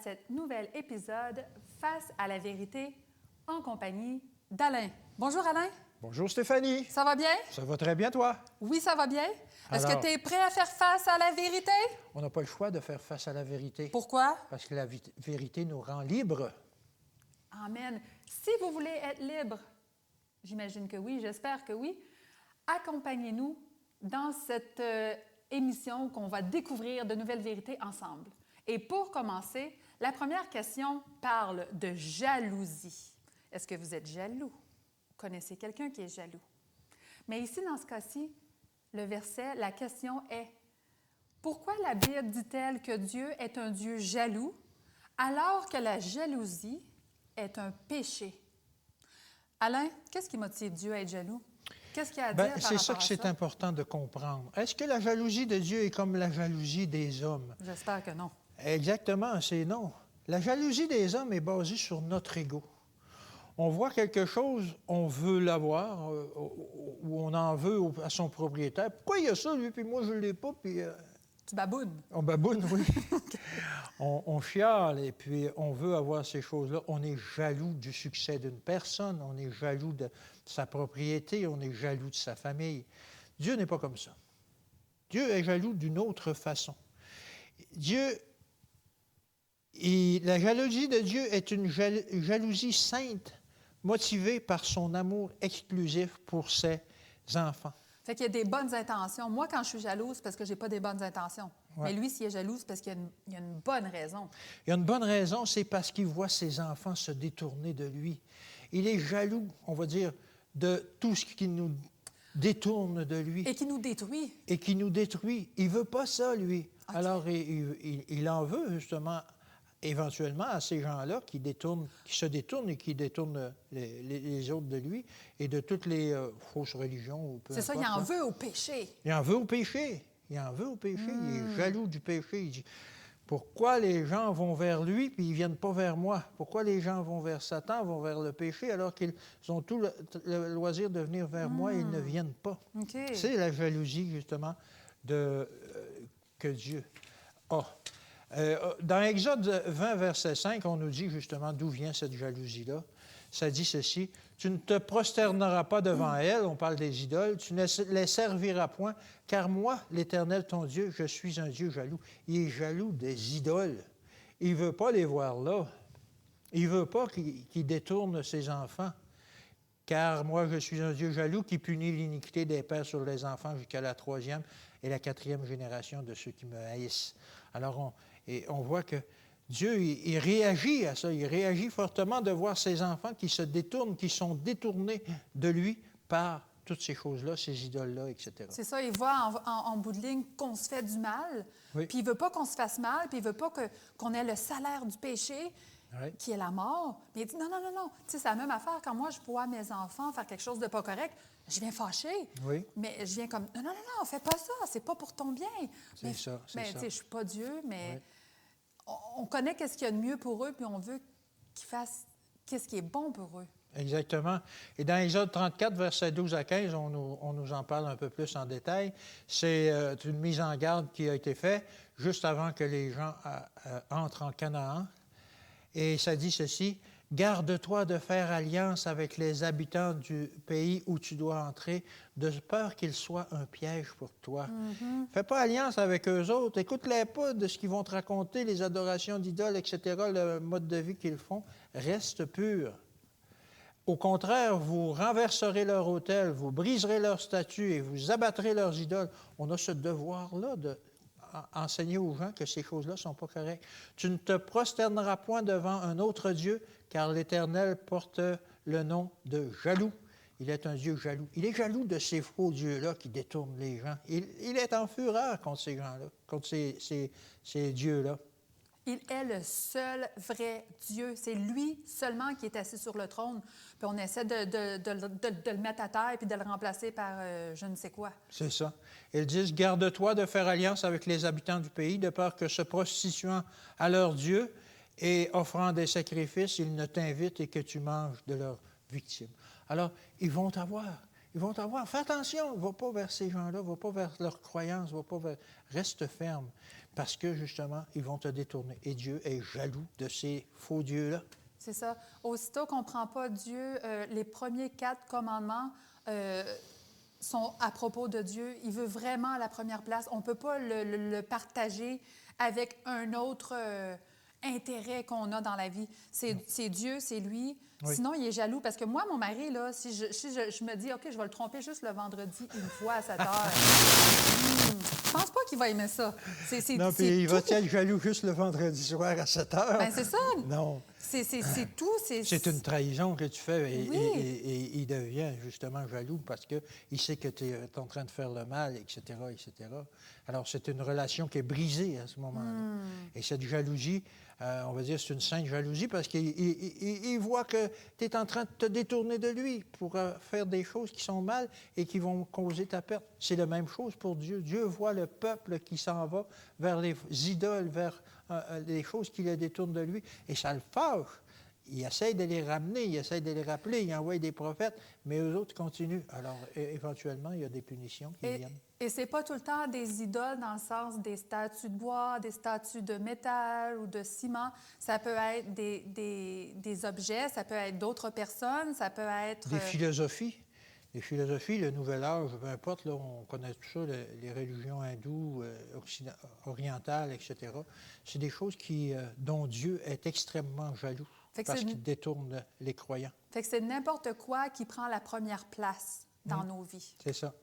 cet nouvel épisode Face à la vérité en compagnie d'Alain. Bonjour Alain. Bonjour Stéphanie. Ça va bien? Ça va très bien toi? Oui, ça va bien. Est-ce que Alors, tu es prêt à faire face à la vérité? on n'a pas le choix de faire face à la vérité. Pourquoi? Parce que la vérité nous rend libres. Amen. Si vous voulez être libre, j'imagine que oui, j'espère que oui, accompagnez-nous dans cette émission où on va découvrir de nouvelles vérités ensemble. Et pour commencer, la première question parle de jalousie. Est-ce que vous êtes jaloux? Vous connaissez quelqu'un qui est jaloux? Mais ici, dans ce cas-ci, le verset, la question est: pourquoi la Bible dit-elle que Dieu est un Dieu jaloux alors que la jalousie est un péché? Alain, qu'est-ce qui motive Dieu à être jaloux? Qu'est-ce qu'il y a à dire par rapport à ça? C'est ça que c'est important de comprendre. Est-ce que la jalousie de Dieu est comme la jalousie des hommes? J'espère que non. Exactement, c'est non. La jalousie des hommes est basée sur notre ego. On voit quelque chose, on veut l'avoir, ou on en veut à son propriétaire. Pourquoi il y a ça, lui, puis moi, je ne l'ai pas, puis... Tu babounes. On baboune, oui. On chiale et puis on veut avoir ces choses-là. On est jaloux du succès d'une personne, on est jaloux de sa propriété, on est jaloux de sa famille. Dieu n'est pas comme ça. Dieu est jaloux d'une autre façon. La jalousie de Dieu est une jalousie sainte, motivée par son amour exclusif pour ses enfants. Fait qu'il y a des bonnes intentions. Moi, quand je suis jalouse, c'est parce que je n'ai pas des bonnes intentions. Ouais. Mais lui, s'il est jaloux, c'est parce qu'il y a une bonne raison. Il y a une bonne raison, c'est parce qu'il voit ses enfants se détourner de lui. Il est jaloux, on va dire, de tout ce qui nous détourne de lui. Et qui nous détruit. Et qui nous détruit. Il ne veut pas ça, lui. Okay. Alors, il en veut, justement, éventuellement, à ces gens-là qui se détournent et qui détournent les autres de lui et de toutes les fausses religions. C'est ça, il en veut au péché. Il en veut au péché. Il en veut au péché. Il est jaloux du péché. Il dit, pourquoi les gens vont vers lui puis ils ne viennent pas vers moi? Pourquoi les gens vont vers Satan, vont vers le péché, alors qu'ils ont tout le loisir de venir vers moi et ils ne viennent pas? Okay. C'est la jalousie, justement, que Dieu a. Dans Exode 20, verset 5, on nous dit justement d'où vient cette jalousie-là. Ça dit ceci: « Tu ne te prosterneras pas devant elles, on parle des idoles, tu ne les serviras point, car moi, l'Éternel ton Dieu, je suis un Dieu jaloux. » Il est jaloux des idoles. Il ne veut pas les voir là. Il ne veut pas qu'il détourne ses enfants. « Car moi, je suis un Dieu jaloux qui punit l'iniquité des pères sur les enfants jusqu'à la 3e et la 4e génération de ceux qui me haïssent. » Alors, on voit que Dieu, il réagit à ça. Il réagit fortement de voir ses enfants qui se détournent, qui sont détournés de lui par toutes ces choses-là, ces idoles-là, etc. C'est ça, il voit en bout de ligne qu'on se fait du mal, oui. Puis il ne veut pas qu'on se fasse mal, puis il ne veut pas qu'on ait le salaire du péché, oui. Qui est la mort. Mais il dit non. Tu sais, c'est la même affaire. Quand moi, je vois mes enfants faire quelque chose de pas correct, je viens fâcher. Oui. Mais je viens comme non, fais pas ça, c'est pas pour ton bien. C'est ça. Mais tu sais, je ne suis pas Dieu, mais oui. on connaît qu'est-ce qu'il y a de mieux pour eux, puis on veut qu'ils fassent qu'est-ce qui est bon pour eux. Exactement. Et dans Exode 34, versets 12 à 15, on nous en parle un peu plus en détail. C'est une mise en garde qui a été faite juste avant que les gens entrent en Canaan. Et ça dit ceci: « Garde-toi de faire alliance avec les habitants du pays où tu dois entrer, de peur qu'ils soient un piège pour toi. Fais pas alliance avec eux autres. Écoute-les pas de ce qu'ils vont te raconter, les adorations d'idoles, etc., le mode de vie qu'ils font. Reste pur. Au contraire, vous renverserez leur autel, vous briserez leurs statues et vous abattrez leurs idoles. » On a ce devoir-là d'enseigner aux gens que ces choses-là ne sont pas correctes. « Tu ne te prosterneras point devant un autre Dieu, car l'Éternel porte le nom de jaloux. » Il est un Dieu jaloux. Il est jaloux de ces faux dieux-là qui détournent les gens. Il est en fureur contre ces gens-là, contre ces dieux-là. Il est le seul vrai Dieu. C'est lui seulement qui est assis sur le trône. Puis on essaie de le mettre à terre puis de le remplacer par je ne sais quoi. C'est ça. Ils disent « Garde-toi de faire alliance avec les habitants du pays, de peur que se prostituant à leur Dieu et offrant des sacrifices, ils ne t'invitent et que tu manges de leurs victimes. » Alors, ils vont t'avoir. Ils vont t'avoir. Fais attention, va pas vers ces gens-là, va pas vers leurs croyances, va pas vers... Reste ferme, parce que, justement, ils vont te détourner. Et Dieu est jaloux de ces faux dieux-là. C'est ça. Aussitôt qu'on ne prend pas Dieu, les premiers 4 commandements sont à propos de Dieu. Il veut vraiment la première place. On ne peut pas le partager avec un autre intérêt qu'on a dans la vie. C'est Dieu, c'est lui. Oui. Sinon, il est jaloux. Parce que moi, mon mari, là, si je me dis, OK, je vais le tromper juste le vendredi une fois à 7 heures, je pense pas qu'il va aimer ça. Non, puis il va être jaloux juste le vendredi soir à 7 heures. Bien, c'est ça. Non. C'est tout. C'est une trahison que tu fais Oui. et il devient justement jaloux parce qu'il sait que tu es en train de faire le mal, etc., etc. Alors, c'est une relation qui est brisée à ce moment-là. Et cette jalousie, on va dire, c'est une sainte jalousie parce qu'il voit que tu es en train de te détourner de lui pour faire des choses qui sont mal et qui vont causer ta perte. C'est la même chose pour Dieu. Dieu voit le peuple qui s'en va vers les idoles, vers les choses qui le détournent de lui, et ça le fâche. Il essaie de les ramener, il essaie de les rappeler, il envoie des prophètes, mais eux autres continuent. Alors, éventuellement, il y a des punitions qui viennent. Et c'est pas tout le temps des idoles dans le sens des statues de bois, des statues de métal ou de ciment. Ça peut être des objets, ça peut être d'autres personnes, ça peut être... Des philosophies. Les philosophies, le nouvel âge, peu importe, là, on connaît tout ça, les religions hindoues, orientales, etc. C'est des choses dont Dieu est extrêmement jaloux parce qu'il détourne les croyants. Fait que c'est n'importe quoi qui prend la première place dans nos vies. C'est ça.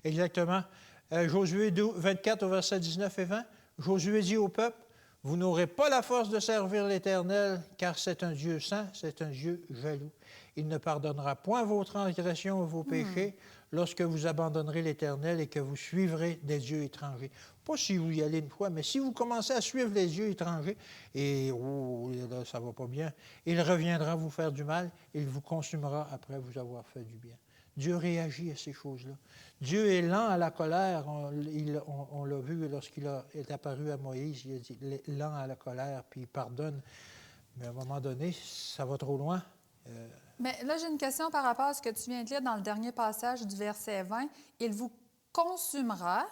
Exactement. Josué 24 au verset 19 et 20, Josué dit au peuple, « Vous n'aurez pas la force de servir l'Éternel, car c'est un Dieu saint, c'est un Dieu jaloux. Il ne pardonnera point vos transgressions et vos péchés lorsque vous abandonnerez l'Éternel et que vous suivrez des dieux étrangers. » Pas si vous y allez une fois, mais si vous commencez à suivre les dieux étrangers, et là, ça ne va pas bien, il reviendra vous faire du mal, il vous consumera après vous avoir fait du bien. Dieu réagit à ces choses-là. Dieu est lent à la colère. On l'a vu lorsqu'il est apparu à Moïse. Il a dit lent à la colère, puis il pardonne. Mais à un moment donné, ça va trop loin. Mais là, j'ai une question par rapport à ce que tu viens de lire dans le dernier passage du verset 20. « Il vous consumera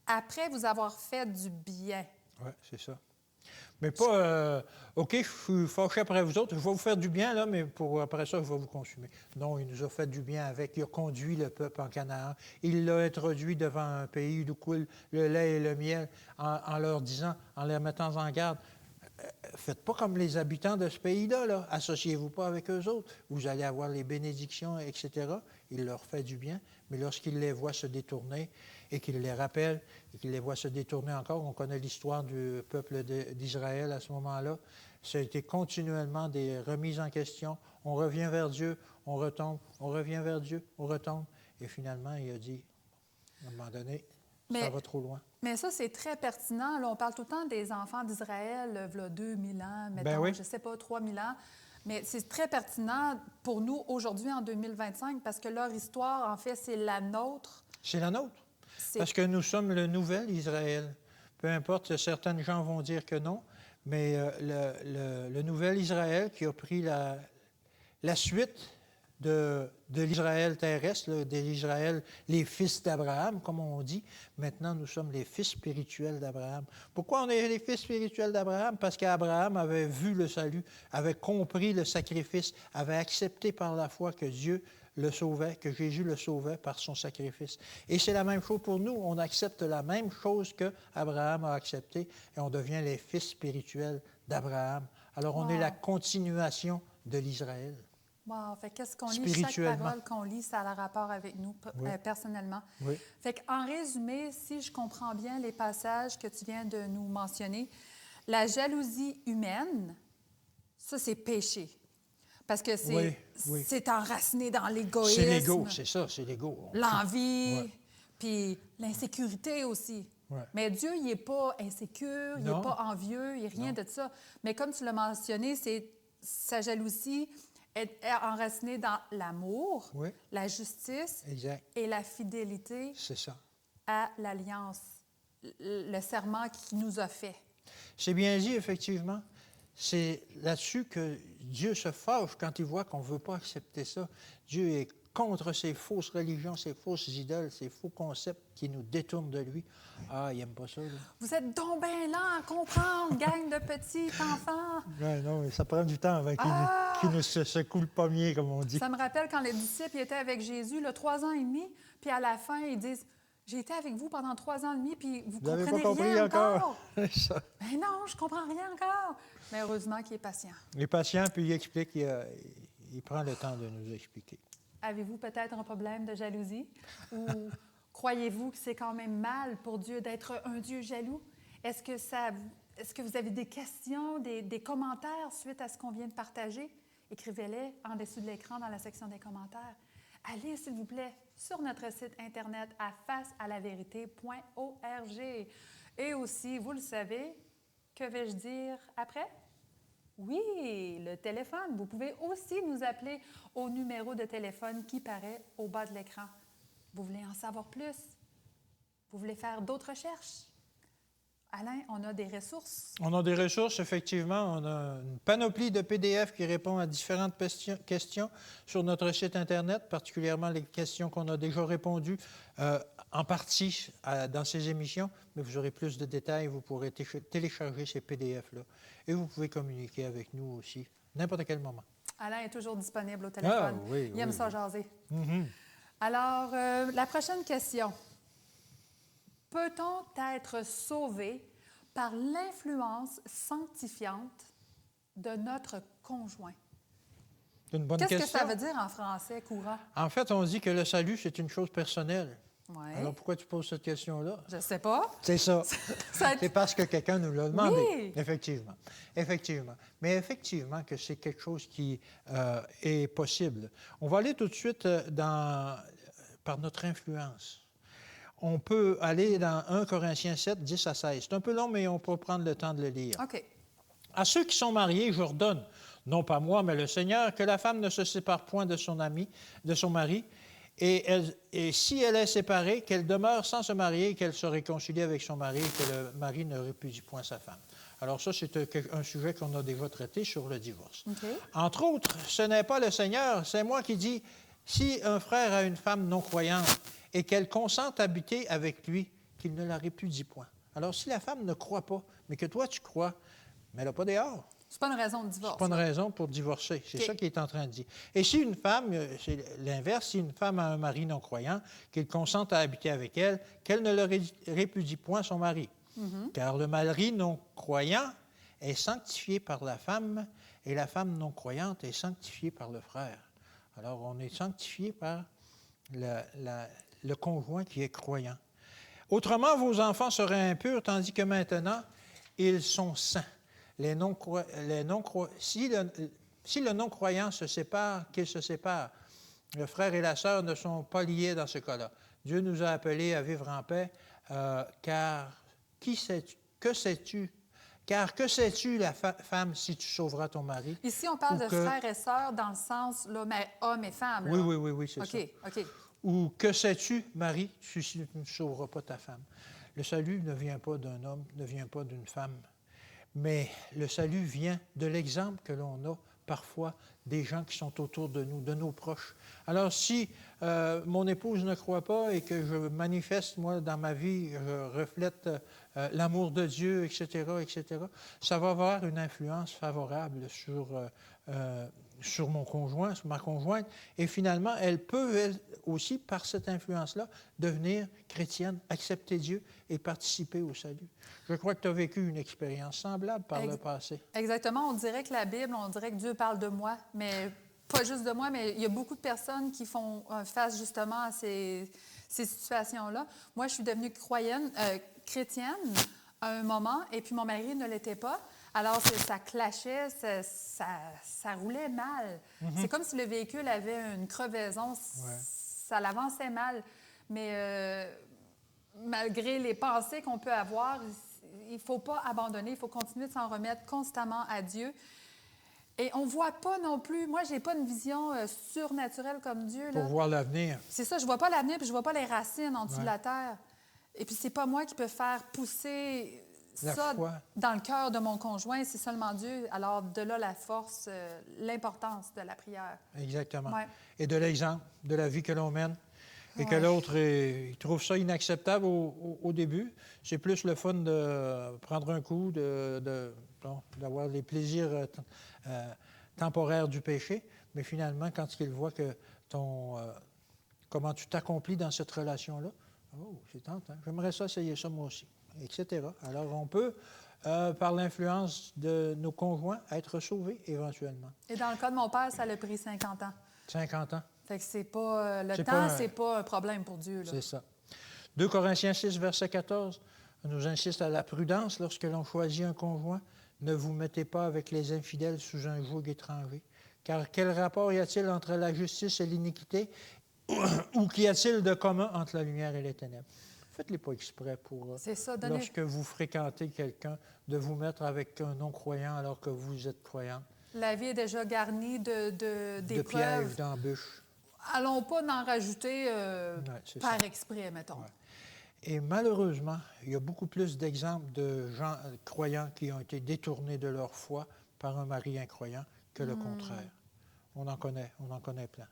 après vous avoir fait du bien. » Oui, c'est ça. Mais pas, OK, je suis fâché après vous autres, je vais vous faire du bien, là, mais après ça, je vais vous consumer. Non, il nous a fait du bien avec. Il a conduit le peuple en Canaan. Il l'a introduit devant un pays d'où coule le lait et le miel en leur disant, en les mettant en garde, faites pas comme les habitants de ce pays-là, là. Associez-vous pas avec eux autres. Vous allez avoir les bénédictions, etc. Il leur fait du bien, mais lorsqu'il les voit se détourner et qu'il les rappelle et qu'il les voit se détourner encore, on connaît l'histoire du peuple d'Israël à ce moment-là, ça a été continuellement des remises en question. On revient vers Dieu, on retombe, on revient vers Dieu, on retombe. Et finalement, il a dit, à un moment donné, ça va trop loin. Mais ça, c'est très pertinent. Là, on parle tout le temps des enfants d'Israël, il y a 2000 ans, mettons, je ne sais pas, 3000 ans. Mais c'est très pertinent pour nous aujourd'hui, en 2025, parce que leur histoire, en fait, c'est la nôtre. C'est la nôtre. Parce que nous sommes le nouvel Israël. Peu importe, certaines gens vont dire que non, mais le nouvel Israël qui a pris la suite de l'Israël terrestre, de l'Israël, les fils d'Abraham, comme on dit. Maintenant, nous sommes les fils spirituels d'Abraham. Pourquoi on est les fils spirituels d'Abraham? Parce qu'Abraham avait vu le salut, avait compris le sacrifice, avait accepté par la foi que Dieu le sauvait, que Jésus le sauvait par son sacrifice. Et c'est la même chose pour nous. On accepte la même chose qu'Abraham a accepté et on devient les fils spirituels d'Abraham. Alors, on est la continuation de l'Israël. Wow! Fait qu'est-ce qu'on lit? Chaque parole qu'on lit, ça a un rapport avec nous, personnellement. Oui. Fait qu'en résumé, si je comprends bien les passages que tu viens de nous mentionner, la jalousie humaine, ça, c'est péché. Parce que c'est enraciné dans l'égoïsme. C'est l'ego, c'est ça, c'est l'ego. L'envie, puis l'insécurité aussi. Ouais. Mais Dieu, il n'est pas insécure, il n'est pas envieux, il n'est rien de ça. Mais comme tu l'as mentionné, sa jalousie est enracinée dans l'amour, la justice et la fidélité à l'alliance, le serment qu'il nous a fait. C'est bien dit, effectivement. C'est là-dessus que Dieu se fâche quand il voit qu'on ne veut pas accepter ça. Dieu est contre ces fausses religions, ces fausses idoles, ces faux concepts qui nous détournent de lui. Ah, il n'aime pas ça, là. Vous êtes donc bien lents à comprendre, gang de petits enfants. Ouais, non, mais ça prend du temps avant qu'il ne se secoue le pommier, comme on dit. Ça me rappelle quand les disciples étaient avec Jésus, là, 3 ans et demi, puis à la fin, ils disent « J'ai été avec vous pendant 3 ans et demi, puis vous Vous n'avez comprenez pas compris rien encore. encore. Ça. » Mais non, je comprends rien encore. Mais heureusement qu'il est patient. Il est patient, puis il explique, il prend le temps de nous expliquer. Avez-vous peut-être un problème de jalousie? Ou croyez-vous que c'est quand même mal pour Dieu d'être un Dieu jaloux? Est-ce que vous avez des questions, des commentaires suite à ce qu'on vient de partager? Écrivez-les en dessous de l'écran dans la section des commentaires. Allez, s'il vous plaît, sur notre site Internet à facealavérité.org. Et aussi, vous le savez, que vais-je dire après? Oui, le téléphone. Vous pouvez aussi nous appeler au numéro de téléphone qui paraît au bas de l'écran. Vous voulez en savoir plus? Vous voulez faire d'autres recherches? Alain, on a des ressources. On a des ressources, effectivement. On a une panoplie de PDF qui répond à différentes questions sur notre site Internet, particulièrement les questions qu'on a déjà répondues en partie dans ces émissions. Mais vous aurez plus de détails, vous pourrez télécharger ces PDF-là. Et vous pouvez communiquer avec nous aussi, n'importe quel moment. Alain est toujours disponible au téléphone. Ah, oui, Il aime oui, ça oui. jaser. Mm-hmm. Alors, la prochaine question. Peut-on être sauvé par l'influence sanctifiante de notre conjoint? C'est une bonne Qu'est-ce question. que ça veut dire en français courant? En fait, on dit que le salut, c'est une chose personnelle. Oui. Alors, pourquoi tu poses cette question-là? Je ne sais pas. C'est ça. Ça- C'est parce que quelqu'un nous l'a demandé. Oui. Effectivement. Effectivement. Mais effectivement que c'est quelque chose qui est possible. On va aller tout de suite par notre influence. On peut aller dans 1 Corinthiens 7, 10 à 16. C'est un peu long, mais on peut prendre le temps de le lire. OK. À ceux qui sont mariés, j'ordonne, non pas moi, mais le Seigneur, que la femme ne se sépare point de son mari, et si elle est séparée, qu'elle demeure sans se marier, qu'elle se réconcilie avec son mari, et que le mari ne répudie point sa femme. Alors ça, c'est un sujet qu'on a déjà traité sur le divorce. OK. Entre autres, ce n'est pas le Seigneur, c'est moi qui dis, si un frère a une femme non croyante et qu'elle consente à habiter avec lui, qu'il ne la répudie point. Alors, si la femme ne croit pas, mais que toi, tu crois, mets-la pas dehors. C'est pas une raison de divorce. C'est pas une là. raison pour divorcer. C'est OK. ça qu'il est en train de dire. Et si une femme, c'est l'inverse, si une femme a un mari non croyant, qu'il consente à habiter avec elle, qu'elle ne le répudie point son mari. Car le mari non croyant est sanctifié par la femme et la femme non croyante est sanctifiée par le frère. Alors, on est sanctifié par le conjoint qui est croyant. Autrement, vos enfants seraient impurs, tandis que maintenant, ils sont saints. Si le non-croyant se sépare, qu'il se sépare. Le frère et la sœur ne sont pas liés dans ce cas-là. Dieu nous a appelés à vivre en paix, car que sais-tu, la femme, si tu sauveras ton mari? Ici, on parle Ou de que- frères et sœurs dans le sens là, mais homme et femme. là. Oui, c'est ça. OK, OK. Ou que sais-tu, Marie, si tu ne sauveras pas ta femme? Le salut ne vient pas d'un homme, ne vient pas d'une femme. Mais le salut vient de l'exemple que l'on a parfois des gens qui sont autour de nous, de nos proches. Alors, si mon épouse ne croit pas et que je manifeste, moi, dans ma vie, je reflète l'amour de Dieu, etc., ça va avoir une influence favorable sur mon conjoint, sur ma conjointe. Et finalement, elle peut, elle aussi, par cette influence-là, devenir chrétienne, accepter Dieu et participer au salut. Je crois que tu as vécu une expérience semblable par le passé. Exactement. On dirait que la Bible, on dirait que Dieu parle de moi, mais pas juste de moi, mais il y a beaucoup de personnes qui font face justement à ces situations-là. Moi, je suis devenue chrétienne à un moment, et puis mon mari ne l'était pas. Alors, ça clashait, ça roulait mal. C'est comme si le véhicule avait une crevaison, ça l'avançait mal. Mais malgré les pensées qu'on peut avoir, il ne faut pas abandonner, il faut continuer de s'en remettre constamment à Dieu. Et on ne voit pas non plus, moi, je n'ai pas une vision surnaturelle comme Dieu. Là. Pour voir l'avenir. C'est ça, je ne vois pas l'avenir, puis je ne vois pas les racines en dessous de la terre. Et puis, c'est pas moi qui peux faire pousser La ça, foi. dans le cœur de mon conjoint, c'est seulement Dieu. Alors, de là, la force, l'importance de la prière. Exactement. Ouais. Et de l'exemple, de la vie que l'on mène. Et que Ouais. l'autre, il trouve ça inacceptable au début. C'est plus le fun de prendre un coup, d'avoir les plaisirs temporaires du péché. Mais finalement, quand il voit que comment tu t'accomplis dans cette relation-là, oh, c'est tentant. J'aimerais ça essayer ça moi aussi, etc. Alors, on peut, par l'influence de nos conjoints, être sauvés éventuellement. Et dans le cas de mon père, ça l'a pris 50 ans. 50 ans. Fait que c'est pas... le C'est temps, pas c'est pas un problème pour Dieu, là. C'est ça. 2 Corinthiens 6, verset 14, nous insiste à la prudence lorsque l'on choisit un conjoint. Ne vous mettez pas avec les infidèles sous un joug étranger. Car quel rapport y a-t-il entre la justice et l'iniquité? Ou qu'y a-t-il de commun entre la lumière et les ténèbres? Faites-les pas exprès pour, C'est ça, donnez... lorsque vous fréquentez quelqu'un, de vous mettre avec un non-croyant alors que vous êtes croyant. La vie est déjà garnie De d'épreuves. pièges, d'embûches. Allons pas en rajouter c'est par ça. exprès, mettons. Ouais. Et malheureusement, il y a beaucoup plus d'exemples de gens croyants qui ont été détournés de leur foi par un mari incroyant que le contraire. On en connaît plein.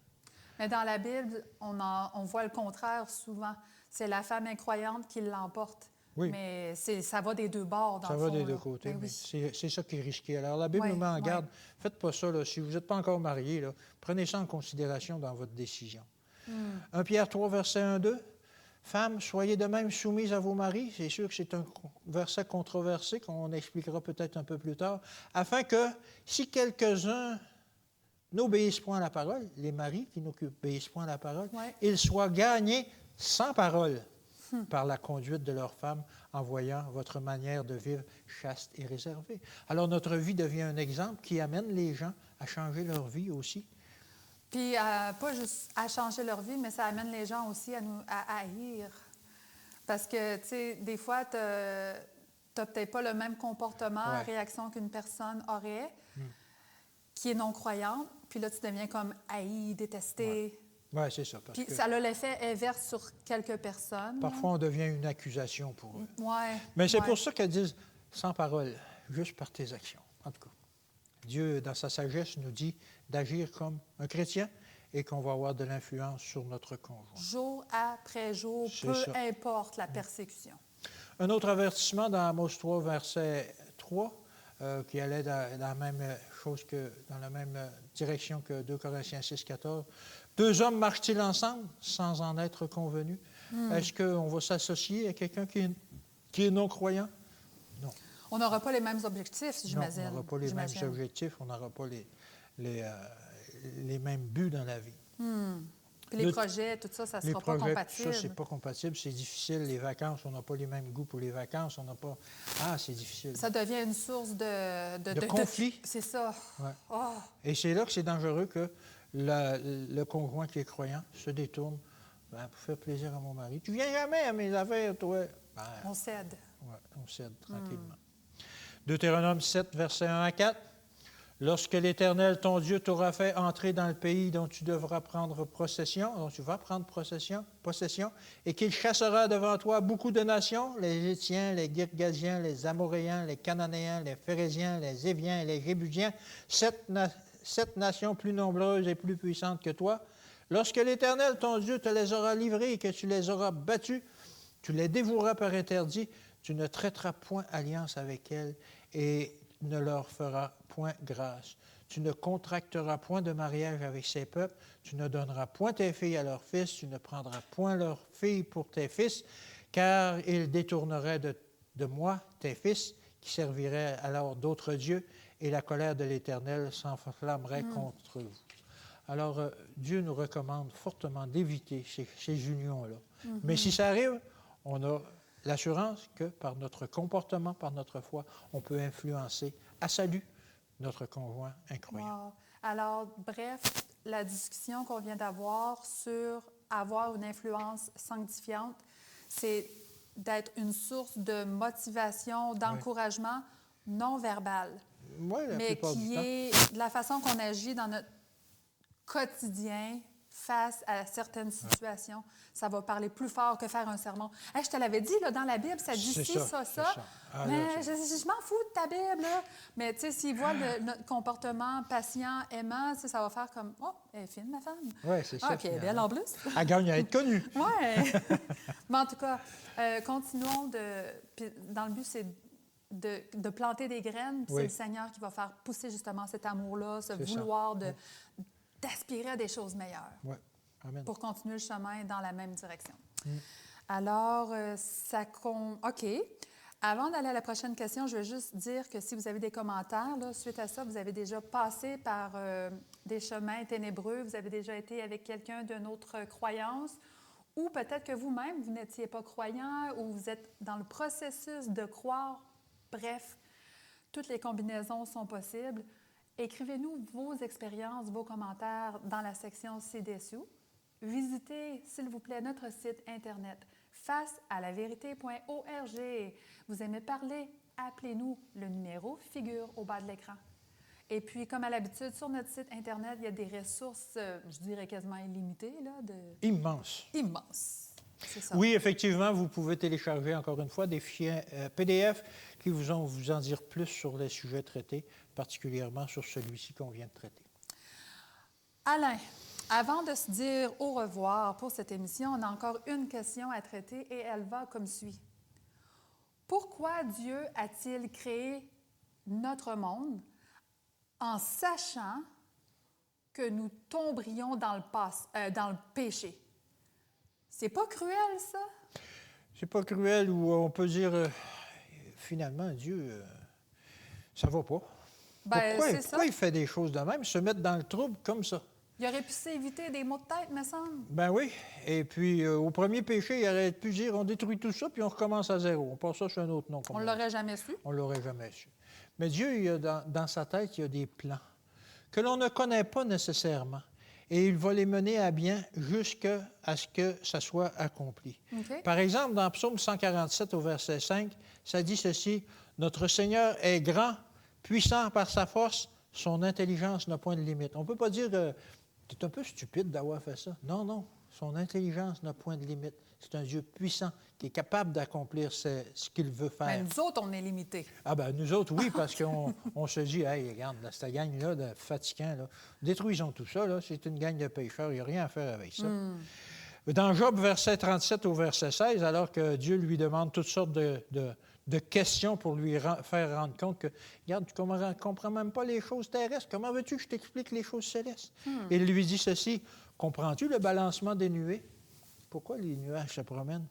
Mais dans la Bible, on voit le contraire souvent. C'est la femme incroyante qui l'emporte. Oui. Mais ça va des deux bords, dans Ça le va fond, des là. deux côtés, Ben mais oui. c'est ça qui est risqué. Alors, la Bible Ouais, nous met en ouais. garde. Faites pas ça, là. Si vous n'êtes pas encore marié, là, prenez ça en considération dans votre décision. 1 Pierre 3, verset 1-2. Femmes, soyez de même soumises à vos maris. C'est sûr que c'est un verset controversé qu'on expliquera peut-être un peu plus tard. Afin que, si quelques-uns n'obéissent point à la parole, les maris qui n'obéissent point à la parole, Ouais. ils soient gagnés sans parole par la conduite de leurs femmes en voyant votre manière de vivre chaste et réservée. Alors, notre vie devient un exemple qui amène les gens à changer leur vie aussi. Puis, pas juste à changer leur vie, mais ça amène les gens aussi à haïr. Parce que, tu sais, des fois, tu n'as peut-être pas le même comportement, Ouais. réaction qu'une personne aurait, qui est non-croyante. Puis là, tu deviens comme haï, détesté. Oui, c'est ça. Parce Puis que ça a l'effet inverse sur quelques personnes. parfois, on devient une accusation pour eux. Oui. Mais c'est pour ça qu'elles disent sans parole, juste par tes actions. En tout cas, Dieu, dans sa sagesse, nous dit d'agir comme un chrétien et qu'on va avoir de l'influence sur notre conjoint. Jour après jour, C'est peu ça. importe la persécution. Un autre avertissement dans Amos 3, verset 3, qui allait dans la même chose dans la même direction que 2 Corinthiens 6, 14. Deux hommes marchent-ils ensemble sans en être convenus? Est-ce qu'on va s'associer à quelqu'un qui est non-croyant? Non. On n'aura pas les mêmes objectifs, j'imagine. Non, on n'aura pas les mêmes objectifs, on n'aura pas les mêmes buts dans la vie. Puis les projets, tout ça, ça ne sera pas compatible. Ça, c'est pas compatible, c'est difficile. Les vacances, on n'a pas les mêmes goûts pour les vacances, on n'a pas... Ah, c'est difficile. Ça devient une source de conflit. C'est ça. Ouais. Oh. Et c'est là que c'est dangereux que le conjoint qui est croyant se détourne pour faire plaisir à mon mari. Tu viens jamais à mes affaires, toi. Ben, On cède. ouais, on cède tranquillement. Deutéronome 7, versets 1 à 4. Lorsque l'Éternel, ton Dieu, t'aura fait entrer dans le pays dont tu devras prendre possession, dont tu vas prendre possession, et qu'il chassera devant toi beaucoup de nations, les Hétiens, les Girgasiens, les Amoréens, les Cananéens, les Phérésiens, les Éviens et les Jébusiens, sept nations plus nombreuses et plus puissantes que toi. Lorsque l'Éternel, ton Dieu, te les aura livrées et que tu les auras battus, tu les dévoueras par interdit, tu ne traiteras point alliance avec elles et ne leur feras point grâce. Tu ne contracteras point de mariage avec ces peuples, tu ne donneras point tes filles à leurs fils, tu ne prendras point leurs filles pour tes fils, car ils détourneraient de moi tes fils, qui serviraient alors d'autres dieux, et la colère de l'Éternel s'enflammerait contre vous. Alors, Dieu nous recommande fortement d'éviter ces unions-là. Mais si ça arrive, on a l'assurance que par notre comportement, par notre foi, on peut influencer à salut notre conjoint incroyant. Wow. Alors, bref, la discussion qu'on vient d'avoir sur avoir une influence sanctifiante, c'est d'être une source de motivation, d'encouragement non verbal, Oui, la mais plupart du qui temps. est de la façon qu'on agit dans notre quotidien face à certaines situations. Ça va parler plus fort que faire un sermon. Hey, je te l'avais dit, là, dans la Bible, ça dit C'est ci, ça. c'est ça. Ah, là, Mais je m'en fous de ta Bible. Là. Mais tu sais, s'ils voient notre comportement patient, aimant, tu sais, ça va faire comme « Oh, elle est fine, ma femme. » Oui, c'est ça. Ah, puis elle est belle en plus. Elle gagne à être connue. Oui. Mais en tout cas, continuons puis dans le but, c'est de planter des graines. Puis Oui. c'est le Seigneur qui va faire pousser justement cet amour-là, ce C'est ça. vouloir d'aspirer à des choses meilleures Oui. Amen. pour continuer le chemin dans la même direction. Alors, OK. Avant d'aller à la prochaine question, je veux juste dire que si vous avez des commentaires, là, suite à ça, vous avez déjà passé par des chemins ténébreux, vous avez déjà été avec quelqu'un d'une autre croyance, ou peut-être que vous-même, vous n'étiez pas croyant, ou vous êtes dans le processus de croire. Bref, toutes les combinaisons sont possibles. Écrivez-nous vos expériences, vos commentaires dans la section ci-dessous. Visitez, s'il vous plaît, notre site Internet facealavérité.org. Vous aimez parler? Appelez-nous. Le numéro figure au bas de l'écran. Et puis, comme à l'habitude, sur notre site Internet, il y a des ressources, je dirais quasiment illimitées. Là, Immense. Immenses. C'est ça. Oui, effectivement, vous pouvez télécharger, encore une fois, des fichiers PDF qui vous en dire plus sur les sujets traités, particulièrement sur celui-ci qu'on vient de traiter. Alain, avant de se dire au revoir pour cette émission, on a encore une question à traiter et elle va comme suit. Pourquoi Dieu a-t-il créé notre monde en sachant que nous tomberions dans le péché? C'est pas cruel, ça? C'est pas cruel ou on peut dire, finalement, Dieu, ça va pas. Ben, Pourquoi il fait des choses de même, se mettre dans le trouble comme ça? Il aurait pu s'éviter des maux de tête, me semble. Ben oui. Et puis, au premier péché, il aurait pu dire, on détruit tout ça, puis on recommence à zéro. On passe ça sur un autre nom. On l'aurait jamais su. On l'aurait jamais su. Mais Dieu, dans sa tête, il y a des plans que l'on ne connaît pas nécessairement. Et il va les mener à bien jusqu'à ce que ça soit accompli. Okay. Par exemple, dans Psaume 147, au verset 5, ça dit ceci, « Notre Seigneur est grand, puissant par sa force, son intelligence n'a point de limite. » On ne peut pas dire « Tu es un peu stupide d'avoir fait ça. » Non, non, son intelligence n'a point de limite. C'est un Dieu puissant qui est capable d'accomplir ce qu'il veut faire. Mais nous autres, on est limités. Ah ben nous autres, oui, parce qu'on se dit, « Hey, regarde, là, cette gang-là de fatigants, là, détruisons tout ça, là, c'est une gang de pécheurs, il n'y a rien à faire avec ça. Dans Job, verset 37 au verset 16, alors que Dieu lui demande toutes sortes de questions pour lui faire rendre compte que, regarde, tu ne comprends même pas les choses terrestres, comment veux-tu que je t'explique les choses célestes? Il lui dit ceci, comprends-tu le balancement des nuées? Pourquoi les nuages se promènent?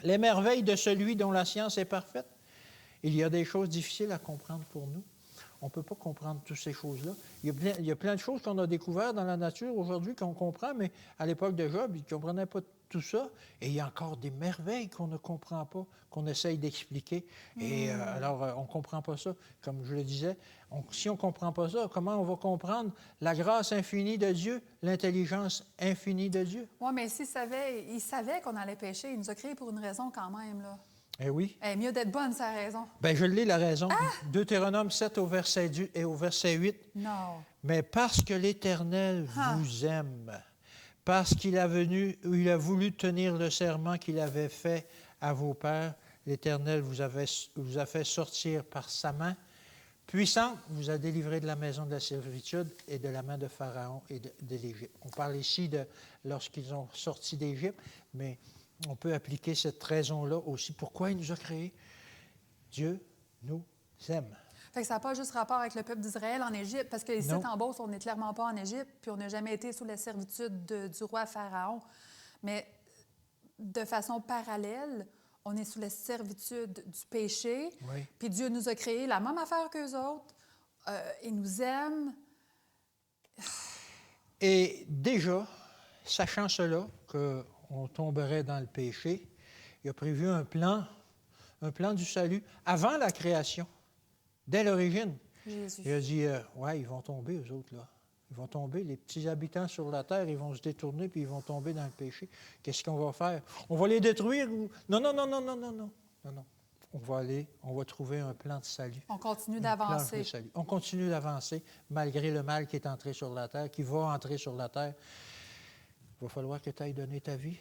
Les merveilles de celui dont la science est parfaite. Il y a des choses difficiles à comprendre pour nous. On ne peut pas comprendre toutes ces choses-là. Il y a plein de choses qu'on a découvertes dans la nature aujourd'hui qu'on comprend, mais à l'époque de Job, il ne comprenait pas tout ça. Et il y a encore des merveilles qu'on ne comprend pas, qu'on essaye d'expliquer. Et alors, on ne comprend pas ça. Comme je le disais, si on ne comprend pas ça, comment on va comprendre la grâce infinie de Dieu, l'intelligence infinie de Dieu? Oui, mais il savait qu'on allait pécher. Il nous a créés pour une raison quand même, là. Eh oui. Eh, mieux d'être bonne, c'est la raison. Bien, je l'ai, la raison. Deutéronome 7 au verset 2 et au verset 8. Non. Mais parce que l'Éternel vous aime, parce qu'il a voulu tenir le serment qu'il avait fait à vos pères, l'Éternel vous a fait sortir par sa main puissante, vous a délivré de la maison de la servitude et de la main de Pharaon et de l'Égypte. On parle ici de lorsqu'ils ont sorti d'Égypte, mais on peut appliquer cette raison-là aussi. Pourquoi il nous a créés? Dieu nous aime. Fait que ça n'a pas juste rapport avec le peuple d'Israël en Égypte, parce qu'ici, en Beauce, on n'est clairement pas en Égypte, puis on n'a jamais été sous la servitude du roi Pharaon. Mais de façon parallèle, on est sous la servitude du péché, Oui. puis Dieu nous a créé la même affaire qu'eux autres. Il nous aime. Et déjà, sachant cela, qu'on tomberait dans le péché, il a prévu un plan du salut avant la création, dès l'origine. Jésus. Il a dit, ouais, ils vont tomber, eux autres, là. Ils vont tomber, les petits habitants sur la terre, ils vont se détourner, puis ils vont tomber dans le péché. Qu'est-ce qu'on va faire? On va les détruire ou... Non. On va trouver un plan de salut. On continue d'avancer. On continue d'avancer, malgré le mal qui est entré sur la terre, qui va entrer sur la terre. il va falloir que tu ailles donner ta vie.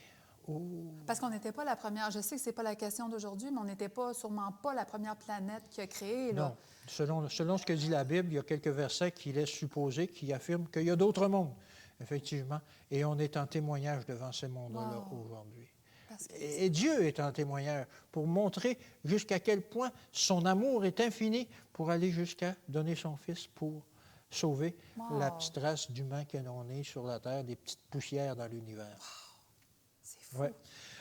Oh. Parce qu'on n'était pas la première. Je sais que ce n'est pas la question d'aujourd'hui, mais on n'était sûrement pas la première planète qui a créé. Là. Non. Selon ce que dit la Bible, il y a quelques versets qui laissent supposer, qui affirment qu'il y a d'autres mondes, effectivement. Et on est en témoignage devant ces mondes-là aujourd'hui. Et Dieu est en témoignage pour montrer jusqu'à quel point son amour est infini pour aller jusqu'à donner son Fils pour sauver la petite race d'humains que l'on est sur la terre, des petites poussières dans l'univers. C'est fou. Ouais.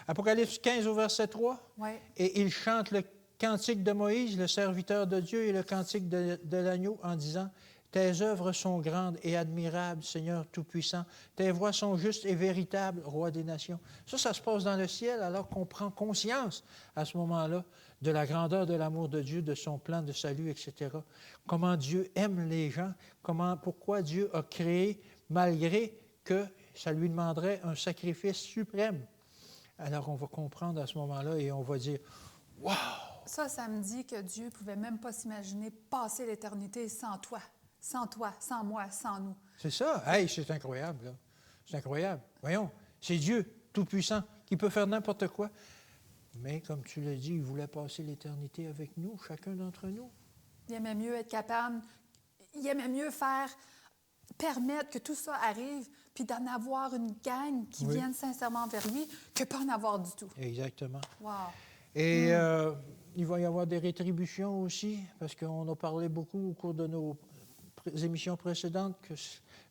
Apocalypse 15 au verset 3. Ouais. Et il chante le cantique de Moïse, le serviteur de Dieu, et le cantique de l'agneau en disant « Tes œuvres sont grandes et admirables, Seigneur Tout-Puissant. Tes voies sont justes et véritables, Roi des nations. » Ça se passe dans le ciel alors qu'on prend conscience à ce moment-là de la grandeur de l'amour de Dieu, de son plan de salut, etc. Comment Dieu aime les gens, pourquoi Dieu a créé, malgré que ça lui demanderait un sacrifice suprême. Alors on va comprendre à ce moment-là et on va dire « Wow! » Ça me dit que Dieu ne pouvait même pas s'imaginer passer l'éternité sans toi, sans moi, sans nous. C'est ça. Hey, c'est incroyable, là. C'est incroyable. Voyons, c'est Dieu Tout-Puissant qui peut faire n'importe quoi. Mais comme tu l'as dit, il voulait passer l'éternité avec nous, chacun d'entre nous. Il aimait mieux être capable, il aimait mieux permettre que tout ça arrive, puis d'en avoir une gang qui vienne sincèrement vers lui, que pas en avoir du tout. Exactement. Wow. Et il va y avoir des rétributions aussi, parce qu'on a parlé beaucoup au cours de nos émissions précédentes que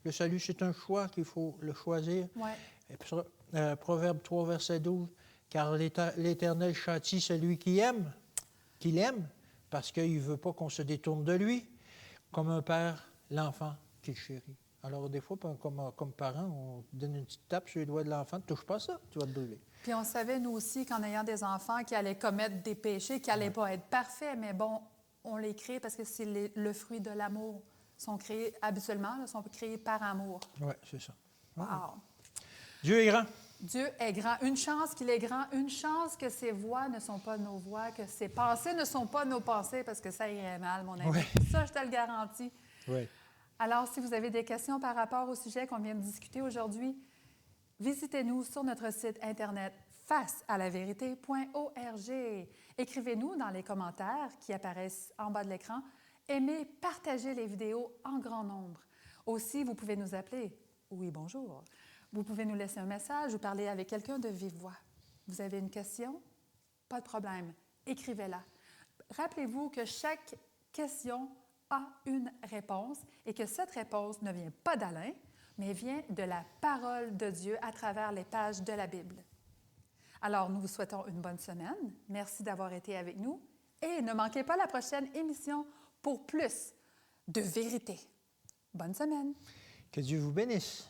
le salut, c'est un choix, qu'il faut le choisir. Ouais. Et Proverbe 3, verset 12, « Car l'Éternel châtie celui qui l'aime, parce qu'il ne veut pas qu'on se détourne de lui, comme un père l'enfant qu'il chérit. » Alors, des fois, comme parents, on donne une petite tape sur les doigts de l'enfant. Ne touche pas ça, tu vas te brûler. Puis on savait, nous aussi, qu'en ayant des enfants qui allaient commettre des péchés, qui n'allaient pas être parfaits, mais bon, on les crée parce que c'est le fruit de l'amour. Ils sont créés habituellement, ils sont créés par amour. Oui, c'est ça. Wow. Dieu est grand. Dieu est grand. Une chance qu'il est grand, une chance que ses voix ne sont pas nos voix, que ses pensées ne sont pas nos pensées, parce que ça irait mal, mon ami. Oui. Ça, je te le garantis. Oui. Alors, si vous avez des questions par rapport au sujet qu'on vient de discuter aujourd'hui, visitez-nous sur notre site Internet facealavérité.org. Écrivez-nous dans les commentaires qui apparaissent en bas de l'écran. Aimez, partagez les vidéos en grand nombre. Aussi, vous pouvez nous appeler. Oui, bonjour. Vous pouvez nous laisser un message ou parler avec quelqu'un de vive voix. Vous avez une question? Pas de problème. Écrivez-la. Rappelez-vous que chaque question a une réponse et que cette réponse ne vient pas d'Alain, mais vient de la parole de Dieu à travers les pages de la Bible. Alors, nous vous souhaitons une bonne semaine. Merci d'avoir été avec nous et ne manquez pas la prochaine émission pour plus de vérité. Bonne semaine. Que Dieu vous bénisse.